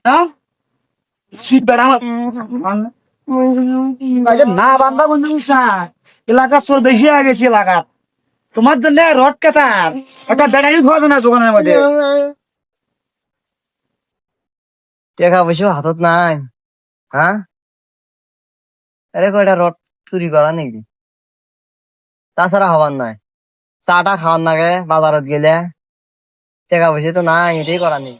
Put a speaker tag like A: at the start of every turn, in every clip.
A: না শীত বেড়া না বান্ধা বন্ধু এলাকা চোর বেশি হয়ে গেছে এলাকা তোমার জন্য রড কাটার একটা ব্যাটারি খাওয়া যায় না দোকানের মধ্যে
B: টাকা পয়সা হাতত নাই হ্যাঁ আরে কয়টা রড চুরি করা নাকি তাছাড়া হবার নাই চাটা খাওয়ার নাগে বাজারত গেলে টাকা পয়সা তো নাই এটাই করা নেই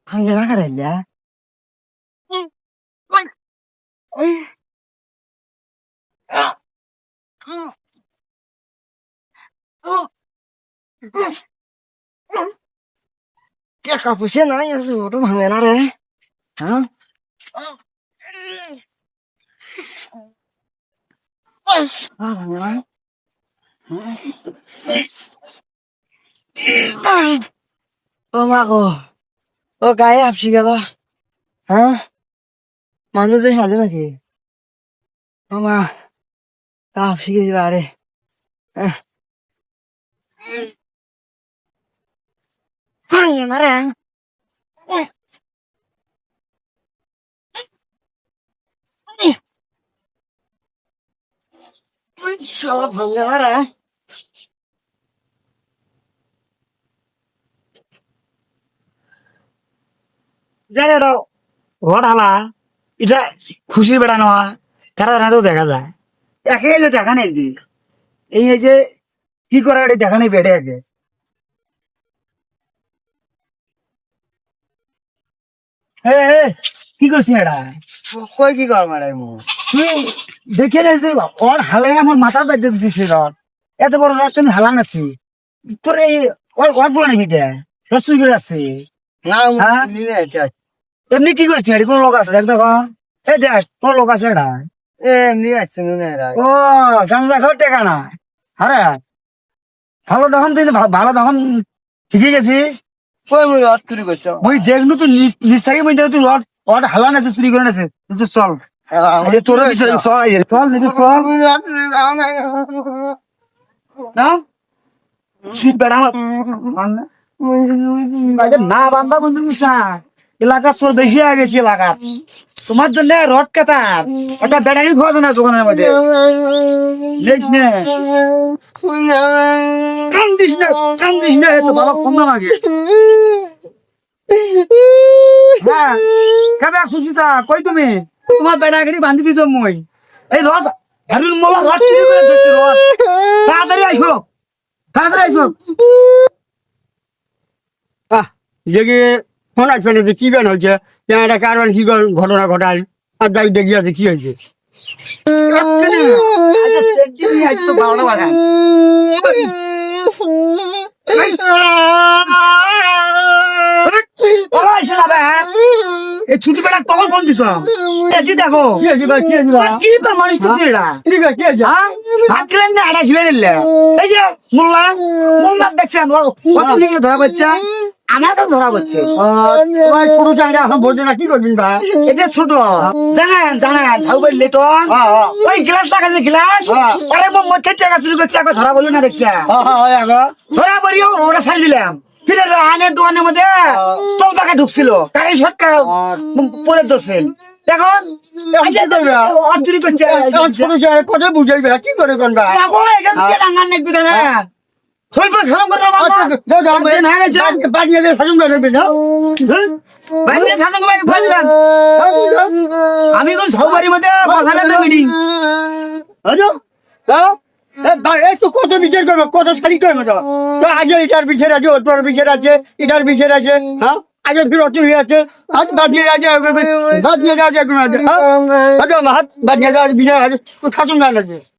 B: ভাঙে না করে টাকা পয়সা নাই ওটা ভাঙে না রে হ্যাঁ ভাঙে না ও মা গো ও গায়ে হাফসি গেল হ্যাঁ মানুষ যে সাজে নাকি ও মা গা হাফসি গেছি আরে ভাঙে না রে সব ভাঙে না রে
A: জানে রড হালা এটা খুশি বেড়ানো হয় তারা তো দেখা যায় একে যে দেখা নেই এই যে কি করা এটা দেখা নেই বেড়ে আগে কি করছিস এটা
B: কই কি কর মারাই মু
A: তুই দেখে রয়েছে ওর হালে আমার মাথা বেঁধে দিছিস রড এত বড় রড তুমি হালা নাছি তোর এই ওর বলে নাকি রসুই করে আসছে
B: না
A: হ্যাঁ?
B: নিয়ে আইতে
A: এমনি কি করছিস এটা কোন লোক আছে দেখ দেখো এই দেখ কোন লোক আছে এটা
B: এমনি আসছে নুনে
A: ও গাঞ্জা খাওয়ার টেকা না আরে ভালো তখন তুই ভালো তখন ঠিকই গেছিস
B: কই মুই রড চুরি করছো
A: ওই দেখলু তুই নিচ থেকে বই তুই রড রড হালা নাছে চুরি করে নাছে তুই চল এই তোর চল চল নিজে চল না শীত বেড়া না বান্ধা বন্ধু এলাকা চোর বেশি হয়ে গেছে এলাকা তোমার জন্য রড কাটার একটা ব্যাটারি খাওয়া যায় না দোকানের মধ্যে দেখ না কান্দিস না তো বাবা কম না লাগে হ্যাঁ কেবে খুশি থা কই তুমি তোমার ব্যাটারি বান্ধি দিছ মই এই রড হারুন মোলা রড চুরি করে দিচ্ছে রড তাড়াতাড়ি আইসো তাড়াতাড়ি আইসো
C: দেখি ফোন আসবে না যে কি গান হয়েছে একটা কারণ কি ঘটনা ঘটায় আর যাই দেখি আছে কি হয়েছে
A: তো বারোটা বাগান ছুটি বেড়া তখন ফোন দিছ দেখো
C: কি হয়েছে ভাই, কি হয়েছে ভাই?
A: কি মানুষ এটা
C: ঠিক আছে, কি হয়েছে
A: ভাত খেলেন না আটা খেলে নিলে এই যে মোল্লা দেখছেন ধরা পাচ্ছে আমার কাছে ধরা পাচ্ছে
C: তোমার ছোট চাকরি এখন বলছে না কি করবি ভাই
A: এটা ছোট জানেন ঝাউ বাড়ি লেটন ওই গ্লাস লাগাছে গ্লাস আরে মধ্যে টাকা চুরি করছে একবার ধরা বললো না দেখছে ধরা পড়িও ওটা ছাড়ি দিলাম ফিরে আনের দোকানের মধ্যে তোল পাকা ঢুকছিল কারে সটকা পরে ধরছেন এখন চুরি করছে
C: ছোট চাকরি কথা বুঝাইবে কি করে কোন ভাই
A: এখান থেকে ডাঙ্গার নেকবি না শৈল খালাম করে
C: বাড়িয়ে দিয়ে সাজুন করে না
A: আমি কোন সৌবাড়ির মধ্যে বসালাম না মিটিং
C: কত বিচার করবো কত শাড়ি করবো তো আগে এটার বিচার আছে ওটার বিচার আছে এটার বিচার আছে হ্যাঁ আগে ফির অত হয়ে আছে হাত বাঁধিয়ে আছে বাঁধিয়ে আছে হাত বাঁধিয়ে যাওয়ার বিচার আছে শাসন গান আছে